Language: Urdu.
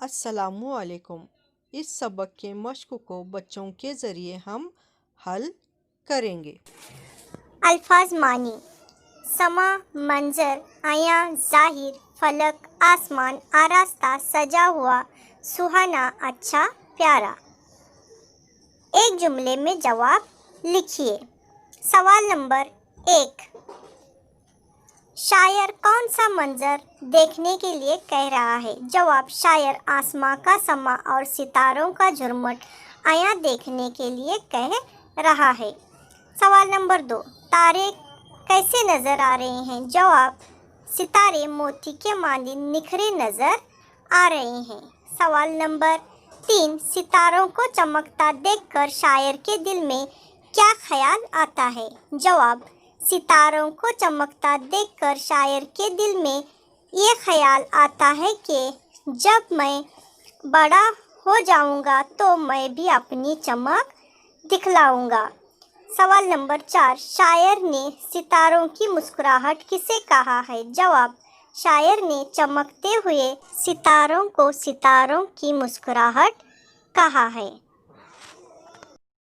السلام علیکم۔ اس سبق کے مشق کو بچوں کے ذریعے ہم حل کریں گے۔ الفاظ معنی: سما، منظر، عیاں، ظاہر، فلک، آسمان، آراستہ، سجا ہوا، سہانا، اچھا، پیارا۔ ایک جملے میں جواب لکھیے۔ سوال نمبر 1، شاعر کون سا منظر دیکھنے کے لیے کہہ رہا ہے؟ جواب: شاعر آسمان کا سما اور ستاروں کا جھرمٹ عیاں دیکھنے کے لیے کہہ رہا ہے۔ سوال نمبر 2، تارے کیسے نظر آ رہے ہیں؟ جواب: ستارے موتی کے مانند نکھرے نظر آ رہے ہیں۔ سوال نمبر 3، ستاروں کو چمکتا دیکھ کر شاعر کے دل میں کیا خیال آتا ہے؟ جواب: ستاروں کو چمکتا دیکھ کر شاعر کے دل میں یہ خیال آتا ہے کہ جب میں بڑا ہو جاؤں گا تو میں بھی اپنی چمک دکھلاؤں گا۔ سوال نمبر 4، شاعر نے ستاروں کی مسکراہٹ کسے کہا ہے؟ جواب: شاعر نے چمکتے ہوئے ستاروں کو ستاروں کی مسکراہٹ کہا ہے۔